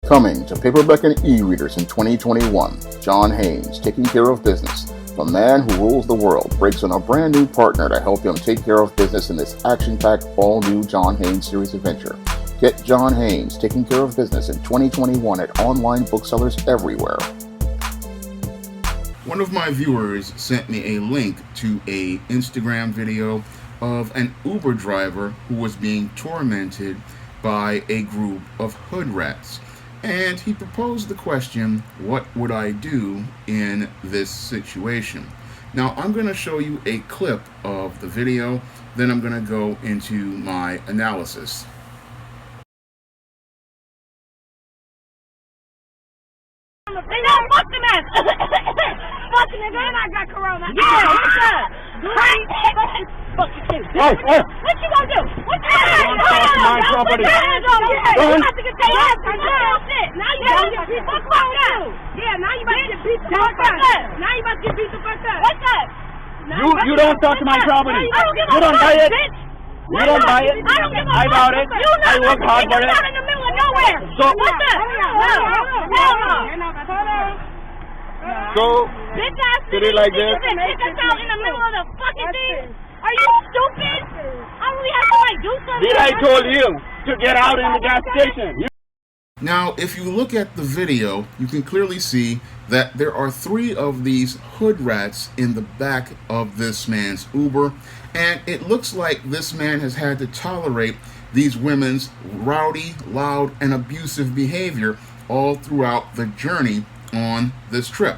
Coming to paperback and e-readers in 2021, John Haynes, Taking Care of Business. The man who rules the world breaks on a brand new partner to help him take care of business in this action-packed, all-new John Haynes series adventure. Get John Haynes, Taking Care of Business in 2021 at online booksellers everywhere. One of my viewers sent me a link to an Instagram video of an Uber driver who was being tormented by a group of hood rats. And he proposed the question, what would I do in this situation? Now, I'm going to show you a clip of the video, then I'm going to go into my analysis. Fuck the man! Fuck the nigga, and I got corona. Yeah, what's up? Fuck you too. Hey, hey! What you gonna do? What you gonna do? Don't my property. You about to get your ass on shit. Now you about to get beat the fuck up. Yeah, now you about to get beat the fuck up. Now you about to get beat the fuck up. What's up? You don't touch my property. You don't buy it. You don't buy it. I bought it. I work hard for it. You're not in the middle of nowhere. So what's up? So Bitch ass did it like this? Kick us out in the middle of the fucking thing? Are you stupid? I really have to like do something. Did I told you to get out in the gas station? Now, if you look at the video, you can clearly see that there are 3 of these hood rats in the back of this man's Uber, and it looks like this man has had to tolerate these women's rowdy, loud, and abusive behavior all throughout the journey on this trip.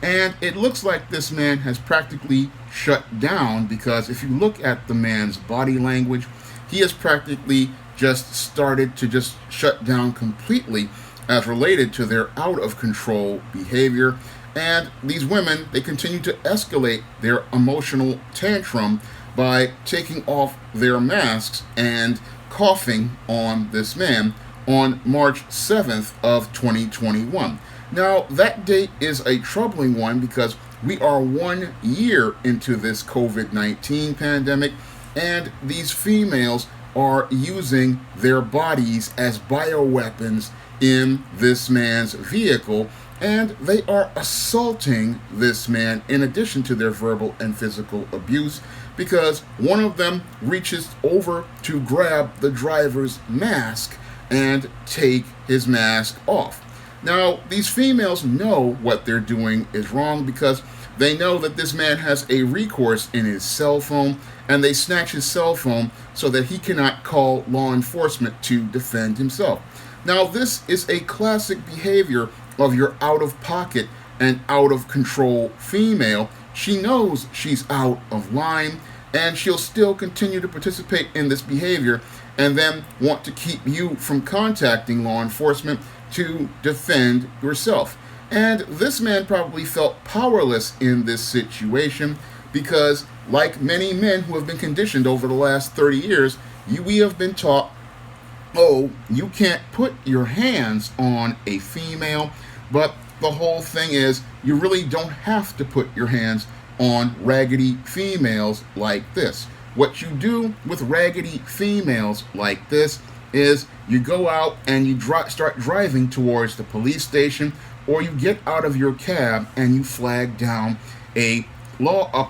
And it looks like this man has practically shut down, because if you look at the man's body language, he has practically just started to just shut down completely as related to their out of control behavior. And these women, they continue to escalate their emotional tantrum by taking off their masks and coughing on this man on March 7th of 2021. Now, that date is a troubling one because we are 1 year into this COVID-19 pandemic, and these females are using their bodies as bioweapons in this man's vehicle, and they are assaulting this man in addition to their verbal and physical abuse, because one of them reaches over to grab the driver's mask and take his mask off. Now, these females know what they're doing is wrong, because they know that this man has a recourse in his cell phone, and they snatch his cell phone so that he cannot call law enforcement to defend himself. Now, this is a classic behavior of your out-of-pocket and out-of-control female. She knows she's out of line, and she'll still continue to participate in this behavior and then want to keep you from contacting law enforcement to defend yourself. And this man probably felt powerless in this situation because, like many men who have been conditioned over the last 30 years, we have been taught, oh, you can't put your hands on a female, but the whole thing is you really don't have to put your hands on raggedy females like this. What you do with raggedy females like this is you go out and you start driving towards the police station, or you get out of your cab and you flag down a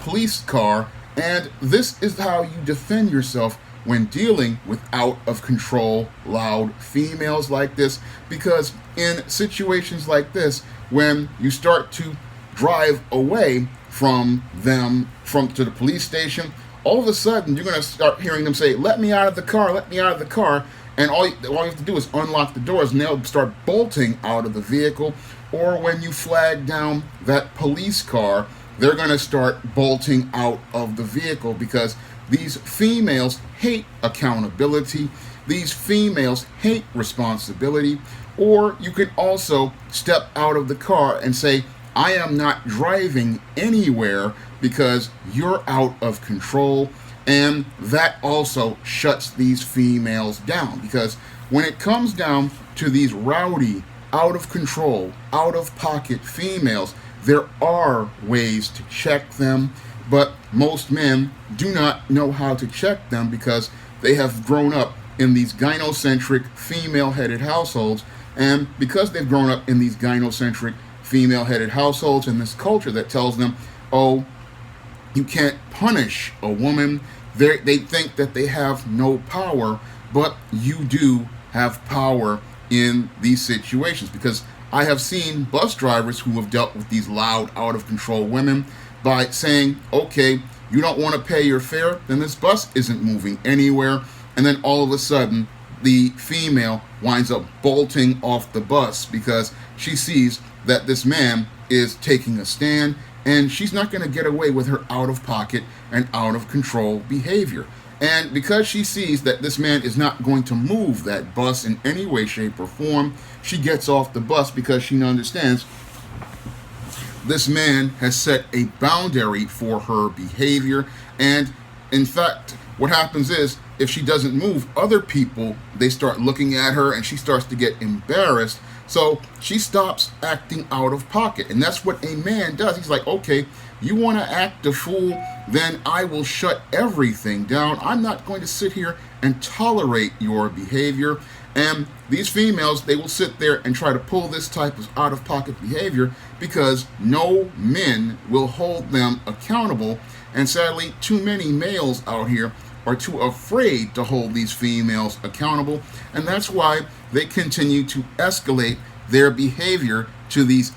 police car, and this is how you defend yourself when dealing with out of control, loud females like this. Because in situations like this, when you start to drive away from them to the police station, all of a sudden you're going to start hearing them say, "Let me out of the car, let me out of the car." And all you have to do is unlock the doors, and they'll start bolting out of the vehicle. Or when you flag down that police car, they're going to start bolting out of the vehicle, because these females hate accountability. These females hate responsibility. Or you can also step out of the car and say, "I am not driving anywhere because you're out of control." And that also shuts these females down, because when it comes down to these rowdy, out of control, out of pocket females, there are ways to check them, but most men do not know how to check them because they have grown up in these gynocentric, female-headed households And because they've grown up in these gynocentric, female-headed households and this culture that tells them, oh, you can't punish a woman, they think that they have no power, but you do have power in these situations. Because I have seen bus drivers who have dealt with these loud, out-of-control women by saying, okay, you don't want to pay your fare, then this bus isn't moving anywhere. And then all of a sudden, the female winds up bolting off the bus because she sees that this man is taking a stand, and she's not going to get away with her out-of-pocket and out-of-control behavior. And because she sees that this man is not going to move that bus in any way, shape, or form, she gets off the bus because she understands this man has set a boundary for her behavior. And in fact, what happens is, if she doesn't move, other people, they start looking at her and she starts to get embarrassed. So she stops acting out of pocket. And that's what a man does. He's like, okay, you want to act a fool, then I will shut everything down. I'm not going to sit here and tolerate your behavior. And these females, they will sit there and try to pull this type of out-of-pocket behavior because no men will hold them accountable. And sadly, too many males out here are too afraid to hold these females accountable. And that's why they continue to escalate their behavior to these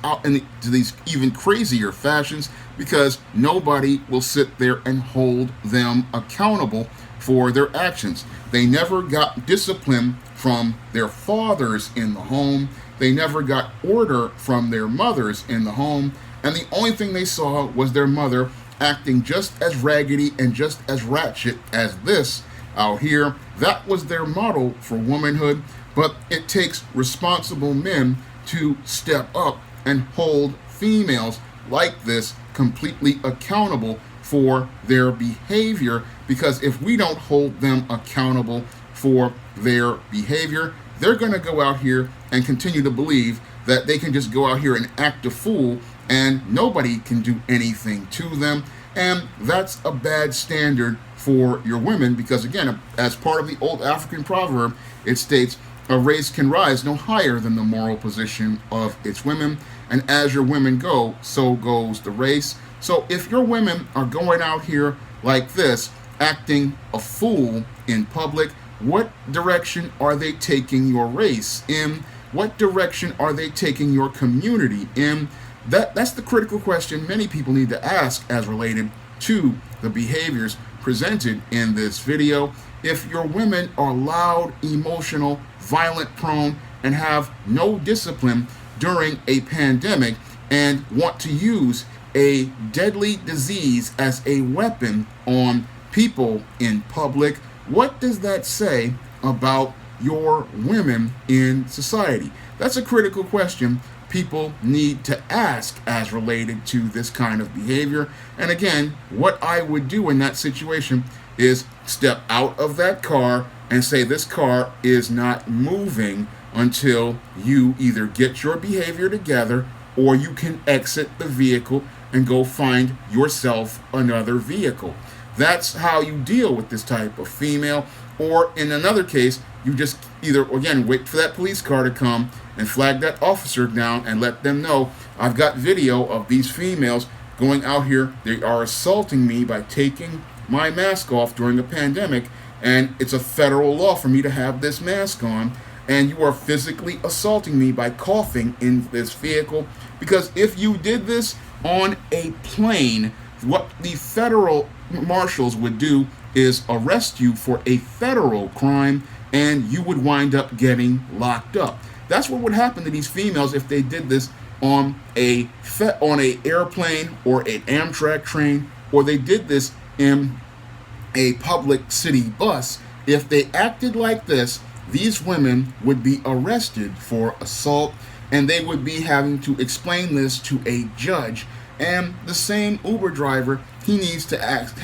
even crazier fashions, because nobody will sit there and hold them accountable for their actions. They never got discipline from their fathers in the home. They never got order from their mothers in the home. And the only thing they saw was their mother acting just as raggedy and just as ratchet as this out here. That was their model for womanhood. But it takes responsible men to step up and hold females like this completely accountable for their behavior. Because if we don't hold them accountable for their behavior, they're going to go out here and continue to believe that they can just go out here and act a fool and nobody can do anything to them. And that's a bad standard for your women, because again, as part of the old African proverb, it states, a race can rise no higher than the moral position of its women, and as your women go, so goes the race. So if your women are going out here like this, acting a fool in public, what direction are they taking your race in? What direction are they taking your community in? That's the critical question many people need to ask as related to the behaviors presented in this video. If your women are loud, emotional, violent prone, and have no discipline during a pandemic and want to use a deadly disease as a weapon on people in public, what does that say about your women in society? That's a critical question people need to ask as related to this kind of behavior. And again, what I would do in that situation is step out of that car and say, this car is not moving until you either get your behavior together or you can exit the vehicle and go find yourself another vehicle. That's how you deal with this type of female. Or in another case, you just either, again, wait for that police car to come and flag that officer down and let them know, I've got video of these females going out here. They are assaulting me by taking my mask off during the pandemic, and it's a federal law for me to have this mask on, and you are physically assaulting me by coughing in this vehicle. Because if you did this on a plane, what the federal marshals would do is arrest you for a federal crime, and you would wind up getting locked up. That's what would happen to these females if they did this on a airplane or an Amtrak train, or they did this in a public city bus. If they acted like this, these women would be arrested for assault, and they would be having to explain this to a judge. And the same Uber driver, he needs to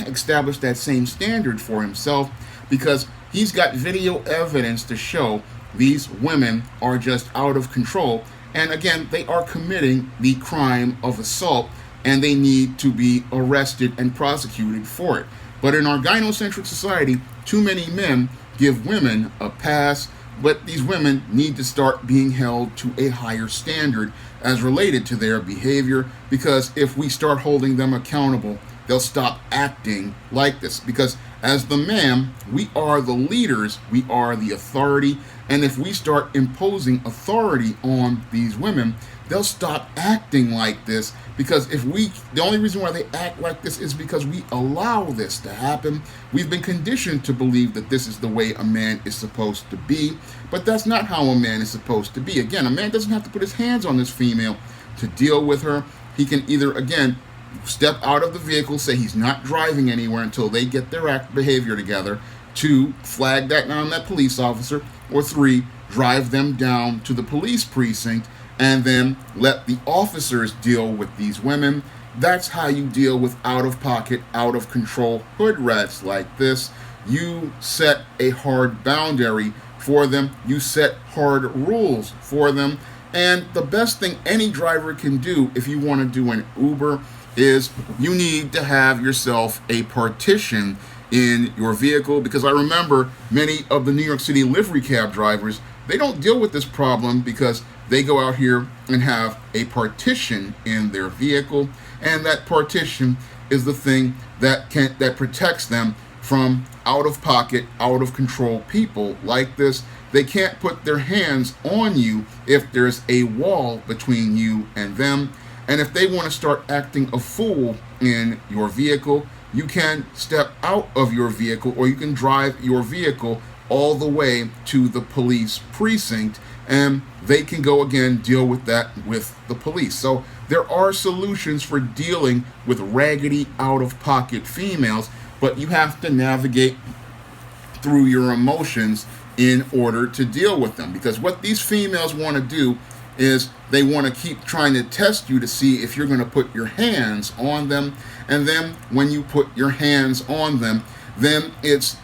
establish that same standard for himself, because he's got video evidence to show these women are just out of control. And again, they are committing the crime of assault, and they need to be arrested and prosecuted for it. But in our gynocentric society, too many men give women a pass. But these women need to start being held to a higher standard as related to their behavior, because if we start holding them accountable, they'll stop acting like this. Because as the man, we are the leaders, we are the authority, and if we start imposing authority on these women, they'll stop acting like this. Because the only reason why they act like this is because we allow this to happen. We've been conditioned to believe that this is the way a man is supposed to be, but that's not how a man is supposed to be. Again, a man doesn't have to put his hands on this female to deal with her. He can either, again, step out of the vehicle, say he's not driving anywhere until they get their behavior together. 2, flag that down that police officer. Or 3, drive them down to the police precinct and then let the officers deal with these women. That's how you deal with out-of-pocket, out-of-control hood rats like this. You set a hard boundary for them. You set hard rules for them. And the best thing any driver can do if you want to do an Uber is you need to have yourself a partition in your vehicle, because I remember many of the New York City livery cab drivers, they don't deal with this problem because they go out here and have a partition in their vehicle, and that partition is the thing that protects them from out-of-pocket, out-of-control people like this. They can't put their hands on you if there's a wall between you and them. And if they want to start acting a fool in your vehicle, you can step out of your vehicle, or you can drive your vehicle all the way to the police precinct, and they can go again deal with that with the police. So there are solutions for dealing with raggedy, out-of-pocket females, but you have to navigate through your emotions in order to deal with them. Because what these females want to do is they want to keep trying to test you to see if you're going to put your hands on them. And then when you put your hands on them, then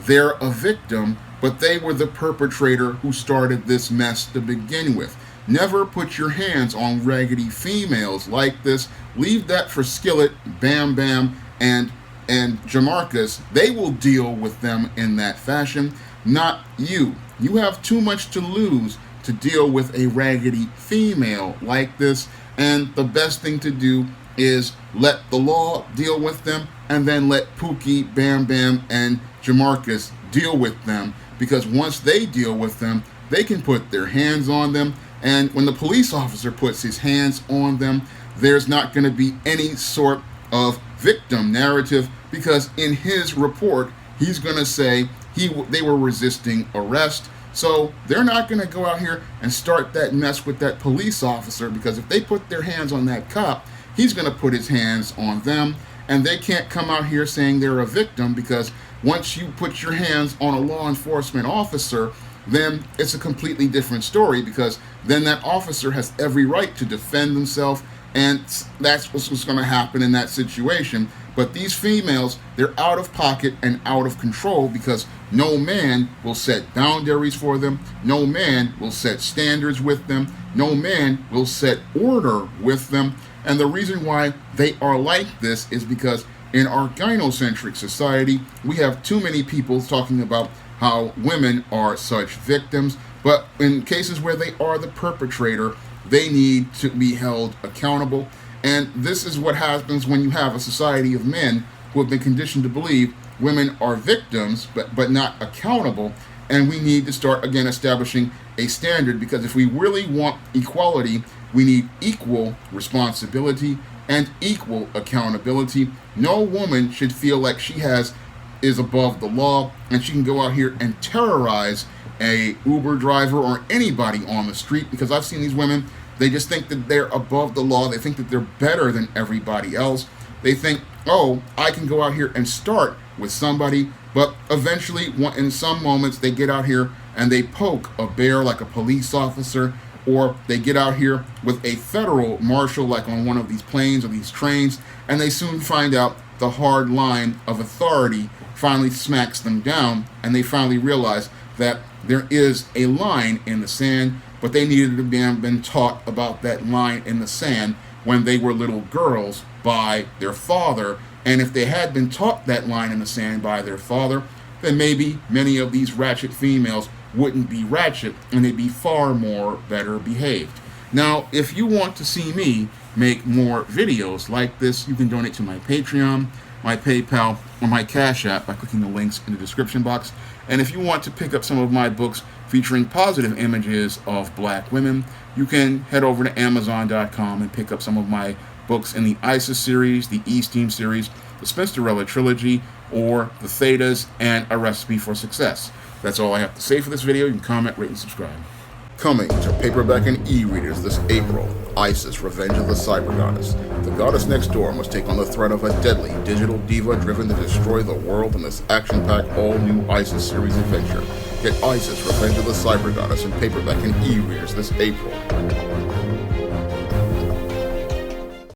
they're a victim, but they were the perpetrator who started this mess to begin with. Never put your hands on raggedy females like this. Leave that for Skillet, Bam Bam, and Jamarcus. They will deal with them in that fashion, not you. You have too much to lose to deal with a raggedy female like this, and the best thing to do is let the law deal with them, and then let Pookie, Bam Bam, and Jamarcus deal with them, because once they deal with them, they can put their hands on them, and when the police officer puts his hands on them, there's not going to be any sort of victim narrative, because in his report, he's going to say they were resisting arrest. So they're not going to go out here and start that mess with that police officer, because if they put their hands on that cop, he's going to put his hands on them, and they can't come out here saying they're a victim, because once you put your hands on a law enforcement officer, then it's a completely different story, because then that officer has every right to defend themselves, and that's what's going to happen in that situation. But these females, they're out of pocket and out of control, because no man will set boundaries for them. No man will set standards with them. No man will set order with them. And the reason why they are like this is because in our gynocentric society, we have too many people talking about how women are such victims. But in cases where they are the perpetrator, they need to be held accountable. And this is what happens when you have a society of men who have been conditioned to believe women are victims, but not accountable. And we need to start, again, establishing a standard, because if we really want equality, we need equal responsibility and equal accountability. No woman should feel like she is above the law, and she can go out here and terrorize a Uber driver or anybody on the street, because I've seen these women, they just think that they're above the law. They think that they're better than everybody else. They think, oh, I can go out here and start with somebody, but eventually, in some moments, they get out here and they poke a bear like a police officer, or they get out here with a federal marshal like on one of these planes or these trains, and they soon find out the hard line of authority finally smacks them down, and they finally realize that there is a line in the sand, but they needed to have been taught about that line in the sand when they were little girls by their father. And if they had been taught that line in the sand by their father, then maybe many of these ratchet females wouldn't be Ratchet, and they'd be far more better behaved. Now, if you want to see me make more videos like this, you can donate to my Patreon, my PayPal, or my Cash App by clicking the links in the description box. And if you want to pick up some of my books featuring positive images of black women, you can head over to Amazon.com and pick up some of my books in the ISIS series, the E-Steam series, the Spinsterella trilogy, or the Thetas, and A Recipe for Success. That's all I have to say for this video. You can comment, rate, and subscribe. Coming to paperback and e-readers this April, Isis, Revenge of the Cyber Goddess. The goddess next door must take on the threat of a deadly digital diva driven to destroy the world in this action-packed all-new Isis series adventure. Get Isis, Revenge of the Cyber Goddess in paperback and e-readers this April.